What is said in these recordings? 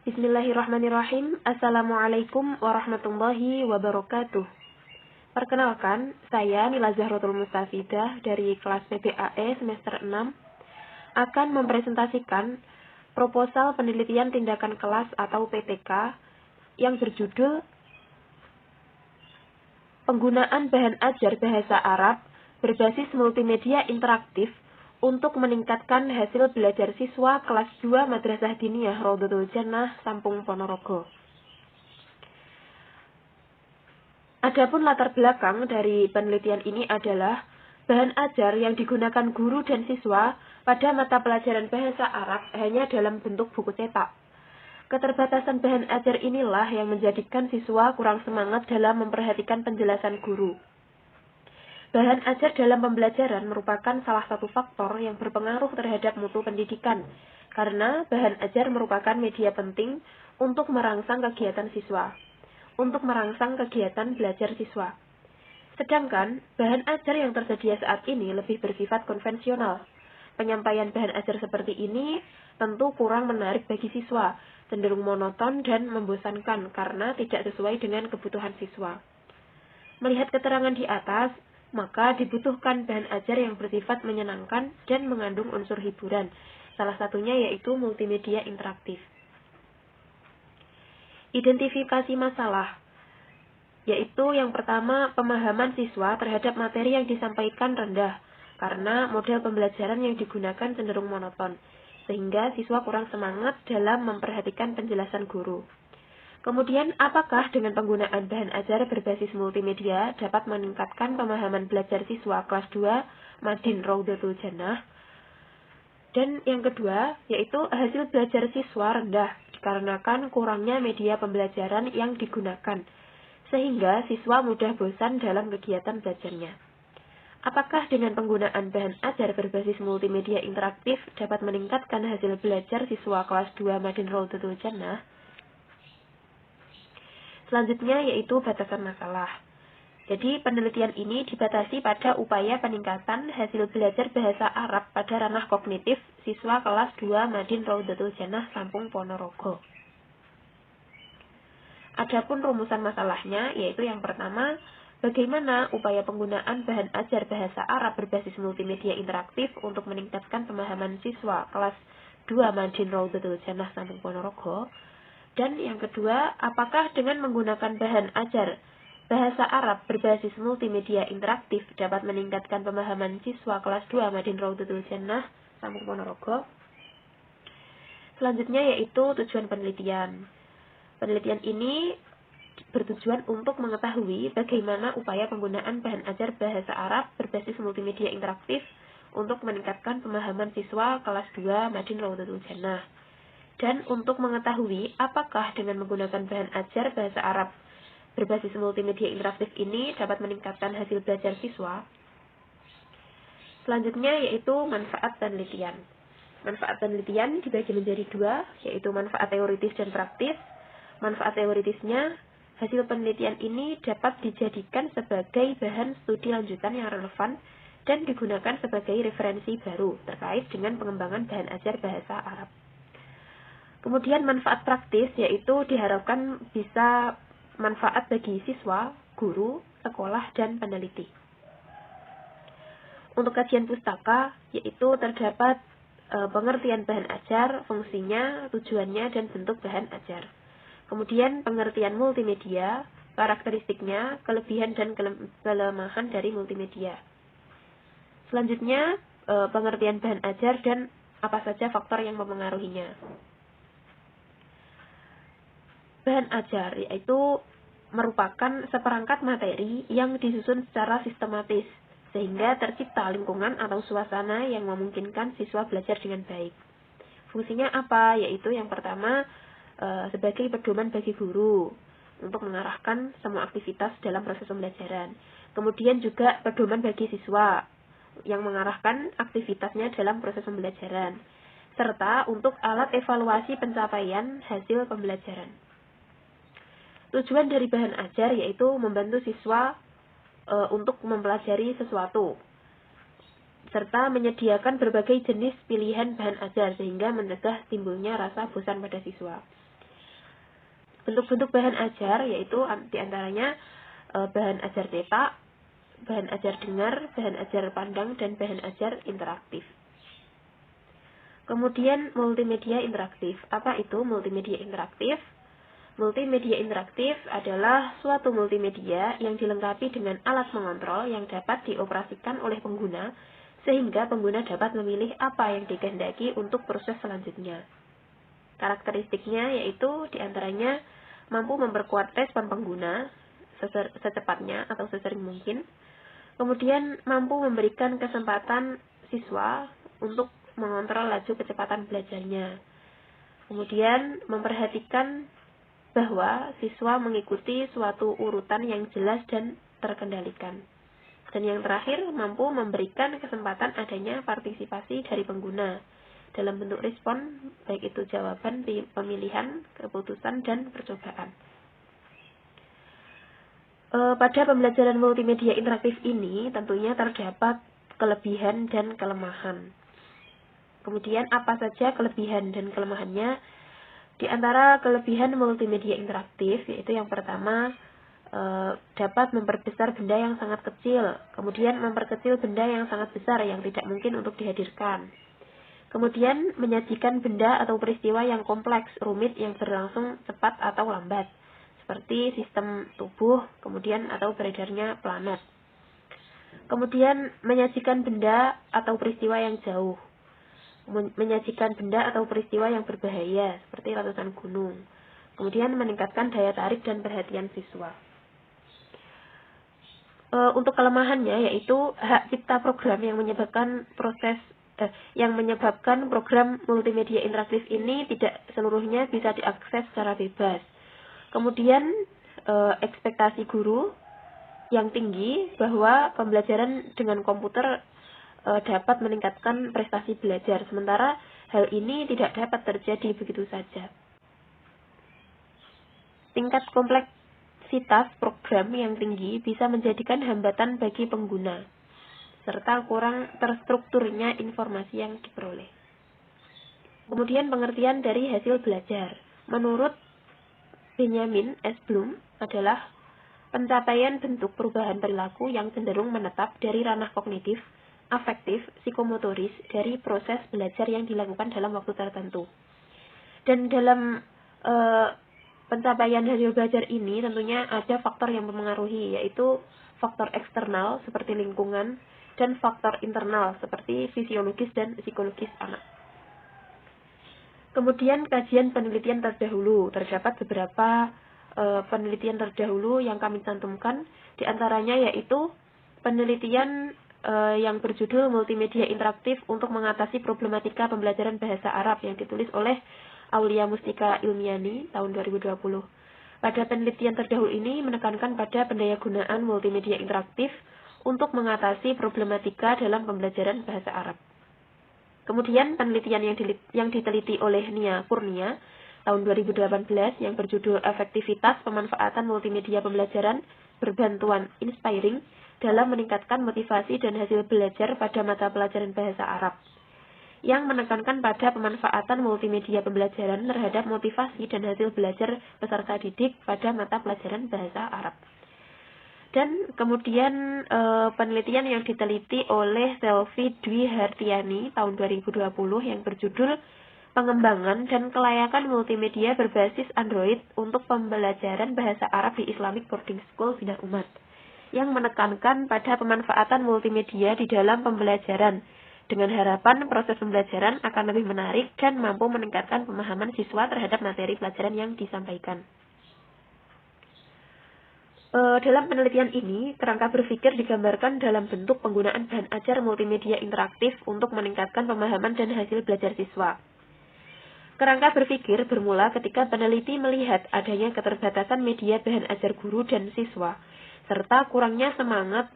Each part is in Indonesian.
Bismillahirrahmanirrahim. Assalamualaikum warahmatullahi wabarakatuh. Perkenalkan, saya Nila Zahratul Mustafidah dari kelas PBAE semester 6 akan mempresentasikan proposal penelitian tindakan kelas atau PTK yang berjudul Penggunaan bahan ajar bahasa Arab berbasis multimedia interaktif untuk meningkatkan hasil belajar siswa kelas 2 Madrasah Diniyah Raudhatul Jannah, Sampung, Ponorogo. Adapun latar belakang dari penelitian ini adalah bahan ajar yang digunakan guru dan siswa pada mata pelajaran bahasa Arab hanya dalam bentuk buku cetak. Keterbatasan bahan ajar inilah yang menjadikan siswa kurang semangat dalam memperhatikan penjelasan guru. Bahan ajar dalam pembelajaran merupakan salah satu faktor yang berpengaruh terhadap mutu pendidikan, karena bahan ajar merupakan media penting untuk merangsang kegiatan siswa, untuk merangsang kegiatan belajar siswa. Sedangkan, bahan ajar yang tersedia saat ini lebih bersifat konvensional. Penyampaian bahan ajar seperti ini tentu kurang menarik bagi siswa, cenderung monoton dan membosankan karena tidak sesuai dengan kebutuhan siswa. Melihat keterangan di atas, maka dibutuhkan bahan ajar yang bersifat menyenangkan dan mengandung unsur hiburan. Salah satunya yaitu multimedia interaktif. Identifikasi masalah, yaitu yang pertama, pemahaman siswa terhadap materi yang disampaikan rendah, karena model pembelajaran yang digunakan cenderung monoton, sehingga siswa kurang semangat dalam memperhatikan penjelasan guru. Kemudian, apakah dengan penggunaan bahan ajar berbasis multimedia dapat meningkatkan pemahaman belajar siswa kelas 2 Madin Raudhatul Jannah? Dan yang kedua, yaitu hasil belajar siswa rendah dikarenakan kurangnya media pembelajaran yang digunakan, sehingga siswa mudah bosan dalam kegiatan belajarnya. Apakah dengan penggunaan bahan ajar berbasis multimedia interaktif dapat meningkatkan hasil belajar siswa kelas 2 Madin Raudhatul Jannah? Selanjutnya yaitu batasan masalah. Jadi penelitian ini dibatasi pada upaya peningkatan hasil belajar bahasa Arab pada ranah kognitif siswa kelas 2 Madin Raudhatul Jannah, Sampung, Ponorogo. Adapun rumusan masalahnya yaitu yang pertama, bagaimana upaya penggunaan bahan ajar bahasa Arab berbasis multimedia interaktif untuk meningkatkan pemahaman siswa kelas 2 Madin Raudhatul Jannah, Sampung, Ponorogo. Dan yang kedua, apakah dengan menggunakan bahan ajar bahasa Arab berbasis multimedia interaktif dapat meningkatkan pemahaman siswa kelas 2 Madin Raudhatul Jannah, Sampung, Ponorogo? Selanjutnya yaitu tujuan penelitian. Penelitian ini bertujuan untuk mengetahui bagaimana upaya penggunaan bahan ajar bahasa Arab berbasis multimedia interaktif untuk meningkatkan pemahaman siswa kelas 2 Madin Raudhatul Jannah. Dan untuk mengetahui apakah dengan menggunakan bahan ajar bahasa Arab berbasis multimedia interaktif ini dapat meningkatkan hasil belajar siswa. Selanjutnya yaitu manfaat penelitian. Manfaat penelitian dibagi menjadi dua, yaitu manfaat teoritis dan praktis. Manfaat teoritisnya, hasil penelitian ini dapat dijadikan sebagai bahan studi lanjutan yang relevan dan digunakan sebagai referensi baru terkait dengan pengembangan bahan ajar bahasa Arab. Kemudian manfaat praktis yaitu diharapkan bisa manfaat bagi siswa, guru, sekolah, dan peneliti. Untuk kajian pustaka yaitu terdapat pengertian bahan ajar, fungsinya, tujuannya, dan bentuk bahan ajar. Kemudian pengertian multimedia, karakteristiknya, kelebihan dan kelemahan dari multimedia. Selanjutnya pengertian bahan ajar dan apa saja faktor yang mempengaruhinya. Bahan ajar yaitu merupakan seperangkat materi yang disusun secara sistematis sehingga tercipta lingkungan atau suasana yang memungkinkan siswa belajar dengan baik. Fungsinya apa? Yaitu yang pertama sebagai pedoman bagi guru untuk mengarahkan semua aktivitas dalam proses pembelajaran. Kemudian juga pedoman bagi siswa yang mengarahkan aktivitasnya dalam proses pembelajaran, serta untuk alat evaluasi pencapaian hasil pembelajaran. Tujuan dari bahan ajar yaitu membantu siswa untuk mempelajari sesuatu, serta menyediakan berbagai jenis pilihan bahan ajar sehingga mencegah timbulnya rasa bosan pada siswa. Bentuk-bentuk bahan ajar yaitu diantaranya bahan ajar cetak, bahan ajar dengar, bahan ajar pandang, dan bahan ajar interaktif. Kemudian multimedia interaktif. Apa itu multimedia interaktif? Multimedia interaktif adalah suatu multimedia yang dilengkapi dengan alat mengontrol yang dapat dioperasikan oleh pengguna, sehingga pengguna dapat memilih apa yang dikehendaki untuk proses selanjutnya. Karakteristiknya yaitu diantaranya mampu memperkuat respon pengguna secepatnya atau sesering mungkin, kemudian mampu memberikan kesempatan siswa untuk mengontrol laju kecepatan belajarnya, kemudian memperhatikan bahwa siswa mengikuti suatu urutan yang jelas dan terkendalikan. Dan yang terakhir, mampu memberikan kesempatan adanya partisipasi dari pengguna dalam bentuk respon, baik itu jawaban, pemilihan, keputusan, dan percobaan. Pada pembelajaran multimedia interaktif ini tentunya terdapat kelebihan dan kelemahan. Kemudian apa saja kelebihan dan kelemahannya? Di antara kelebihan multimedia interaktif yaitu yang pertama, dapat memperbesar benda yang sangat kecil, kemudian memperkecil benda yang sangat besar yang tidak mungkin untuk dihadirkan. Kemudian menyajikan benda atau peristiwa yang kompleks, rumit, yang berlangsung cepat atau lambat, seperti sistem tubuh, kemudian atau beredarnya planet. Kemudian menyajikan benda atau peristiwa yang jauh, menyajikan benda atau peristiwa yang berbahaya seperti letusan gunung. Kemudian meningkatkan daya tarik dan perhatian siswa. Untuk kelemahannya yaitu hak cipta program yang menyebabkan program multimedia interaktif ini tidak seluruhnya bisa diakses secara bebas. Kemudian ekspektasi guru yang tinggi bahwa pembelajaran dengan komputer dapat meningkatkan prestasi belajar, sementara hal ini tidak dapat terjadi begitu saja. Tingkat kompleksitas program yang tinggi bisa menjadikan hambatan bagi pengguna, serta kurang terstrukturnya informasi yang diperoleh. Kemudian pengertian dari hasil belajar. Menurut Benjamin S. Bloom adalah pencapaian bentuk perubahan perilaku yang cenderung menetap dari ranah kognitif, afektif, psikomotoris dari proses belajar yang dilakukan dalam waktu tertentu. Dan dalam pencapaian hasil belajar ini tentunya ada faktor yang mempengaruhi, yaitu faktor eksternal seperti lingkungan dan faktor internal seperti fisiologis dan psikologis anak. Kemudian kajian penelitian terdahulu. Terdapat beberapa penelitian terdahulu yang kami cantumkan, diantaranya yaitu penelitian yang berjudul Multimedia Interaktif untuk Mengatasi Problematika Pembelajaran Bahasa Arab yang ditulis oleh Aulia Mustika Ilmiani tahun 2020. Pada penelitian terdahulu ini menekankan pada pendayagunaan multimedia interaktif untuk mengatasi problematika dalam pembelajaran bahasa Arab. Kemudian penelitian yang diteliti oleh Nia Kurnia tahun 2018 yang berjudul Efektivitas Pemanfaatan Multimedia Pembelajaran Berbantuan Inspiring dalam meningkatkan motivasi dan hasil belajar pada mata pelajaran bahasa Arab, yang menekankan pada pemanfaatan multimedia pembelajaran terhadap motivasi dan hasil belajar peserta didik pada mata pelajaran bahasa Arab. Dan kemudian penelitian yang diteliti oleh Selvi Dwi Hartiani tahun 2020 yang berjudul Pengembangan dan Kelayakan Multimedia Berbasis Android untuk Pembelajaran Bahasa Arab di Islamic Boarding School Bina Umat, yang menekankan pada pemanfaatan multimedia di dalam pembelajaran dengan harapan proses pembelajaran akan lebih menarik dan mampu meningkatkan pemahaman siswa terhadap materi pelajaran yang disampaikan. Dalam penelitian ini, kerangka berpikir digambarkan dalam bentuk penggunaan bahan ajar multimedia interaktif untuk meningkatkan pemahaman dan hasil belajar siswa. Kerangka berpikir bermula ketika peneliti melihat adanya keterbatasan media bahan ajar guru dan siswa, serta kurangnya semangat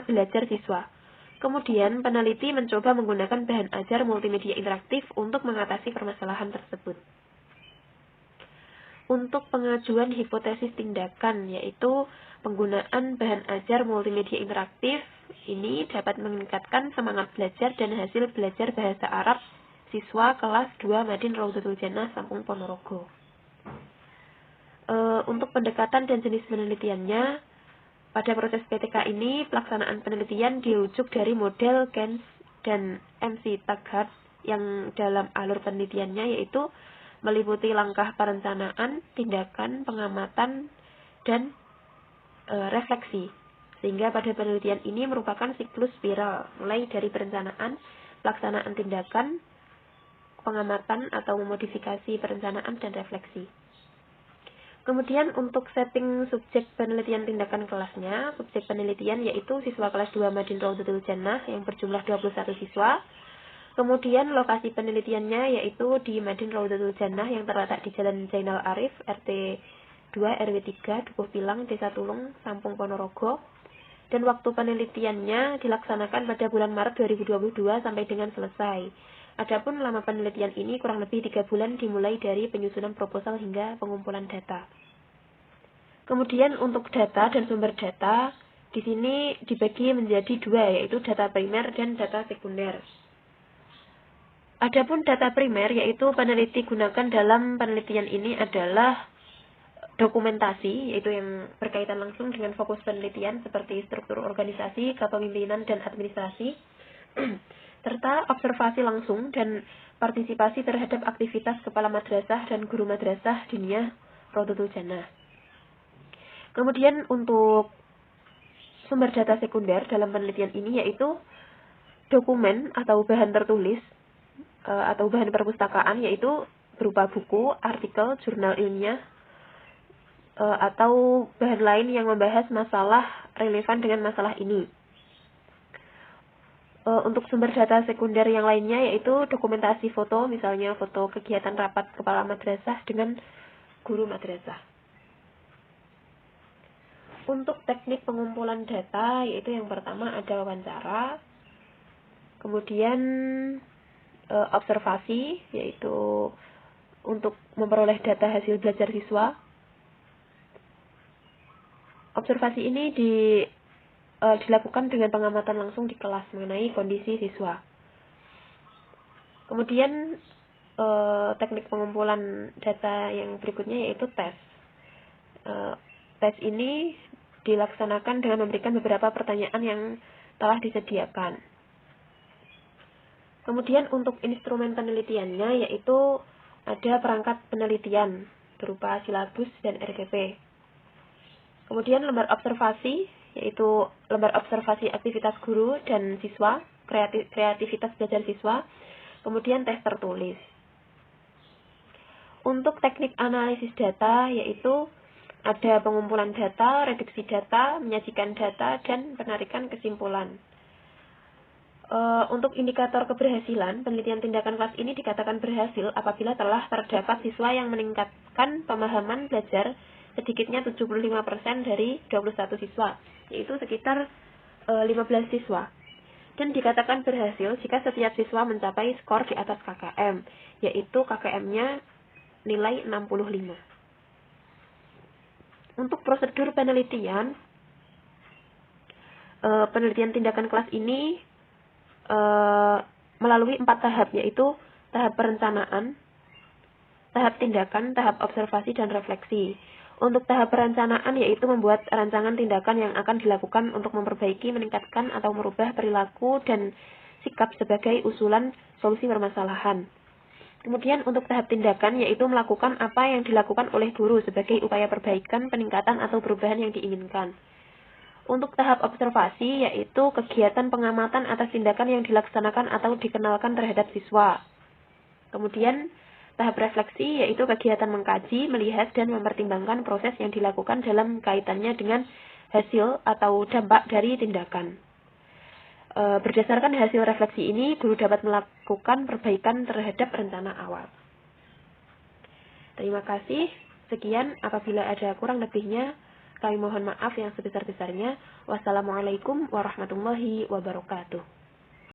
belajar siswa. Kemudian, peneliti mencoba menggunakan bahan ajar multimedia interaktif untuk mengatasi permasalahan tersebut. Untuk pengajuan hipotesis tindakan, yaitu penggunaan bahan ajar multimedia interaktif ini dapat meningkatkan semangat belajar dan hasil belajar bahasa Arab siswa kelas 2 Madin Raudatul Jannah, Sampung Ponorogo. Untuk pendekatan dan jenis penelitiannya, pada proses PTK ini, pelaksanaan penelitian dirujuk dari model Keynes dan MC Taggart yang dalam alur penelitiannya yaitu meliputi langkah perencanaan, tindakan, pengamatan, dan refleksi. Sehingga pada penelitian ini merupakan siklus spiral, mulai dari perencanaan, pelaksanaan tindakan, pengamatan atau memodifikasi perencanaan, dan refleksi. Kemudian untuk setting subjek penelitian tindakan kelasnya, subjek penelitian yaitu siswa kelas 2 Madin Raudhatul Jannah yang berjumlah 21 siswa. Kemudian lokasi penelitiannya yaitu di Madin Raudhatul Jannah yang terletak di Jalan Zainal Arif, RT 2 RW 3, Dukuh Pilang, Desa Tulung, Sampung Ponorogo. Dan waktu penelitiannya dilaksanakan pada bulan Maret 2022 sampai dengan selesai. Adapun lama penelitian ini kurang lebih 3 bulan dimulai dari penyusunan proposal hingga pengumpulan data. Kemudian untuk data dan sumber data, di sini dibagi menjadi dua, yaitu data primer dan data sekunder. Adapun data primer, yaitu peneliti gunakan dalam penelitian ini adalah dokumentasi, yaitu yang berkaitan langsung dengan fokus penelitian seperti struktur organisasi, kepemimpinan, dan administrasi, serta observasi langsung dan partisipasi terhadap aktivitas kepala madrasah dan guru madrasah diniyah Raudhatul Jannah. Kemudian untuk sumber data sekunder dalam penelitian ini yaitu dokumen atau bahan tertulis atau bahan perpustakaan, yaitu berupa buku, artikel, jurnal ilmiah, atau bahan lain yang membahas masalah relevan dengan masalah ini. Untuk sumber data sekunder yang lainnya yaitu dokumentasi foto, misalnya foto kegiatan rapat kepala madrasah dengan guru madrasah. Untuk teknik pengumpulan data yaitu yang pertama ada wawancara, kemudian observasi yaitu untuk memperoleh data hasil belajar siswa. Observasi ini dilakukan dengan pengamatan langsung di kelas mengenai kondisi siswa. Kemudian teknik pengumpulan data yang berikutnya yaitu tes. Tes ini dilaksanakan dengan memberikan beberapa pertanyaan yang telah disediakan. Kemudian untuk instrumen penelitiannya yaitu ada perangkat penelitian berupa silabus dan RGP. Kemudian lembar observasi yaitu lembar observasi aktivitas guru dan siswa, kreativitas belajar siswa, kemudian tes tertulis. Untuk teknik analisis data yaitu ada pengumpulan data, reduksi data, menyajikan data, dan penarikan kesimpulan. Untuk indikator keberhasilan, penelitian tindakan kelas ini dikatakan berhasil apabila telah terdapat siswa yang meningkatkan pemahaman belajar sedikitnya 75% dari 21 siswa, yaitu sekitar 15 siswa. Dan dikatakan berhasil jika setiap siswa mencapai skor di atas KKM, yaitu KKM-nya nilai 65. Untuk prosedur penelitian, penelitian tindakan kelas ini melalui 4 tahap, yaitu tahap perencanaan, tahap tindakan, tahap observasi, dan refleksi. Untuk tahap perencanaan yaitu membuat rancangan tindakan yang akan dilakukan untuk memperbaiki, meningkatkan, atau merubah perilaku dan sikap sebagai usulan solusi permasalahan. Kemudian untuk tahap tindakan yaitu melakukan apa yang dilakukan oleh guru sebagai upaya perbaikan, peningkatan, atau perubahan yang diinginkan. Untuk tahap observasi yaitu kegiatan pengamatan atas tindakan yang dilaksanakan atau dikenalkan terhadap siswa. Kemudian tahap refleksi yaitu kegiatan mengkaji, melihat, dan mempertimbangkan proses yang dilakukan dalam kaitannya dengan hasil atau dampak dari tindakan. Berdasarkan hasil refleksi ini, guru dapat melakukan perbaikan terhadap rencana awal. Terima kasih. Sekian, apabila ada kurang lebihnya, kami mohon maaf yang sebesar-besarnya. Wassalamualaikum warahmatullahi wabarakatuh.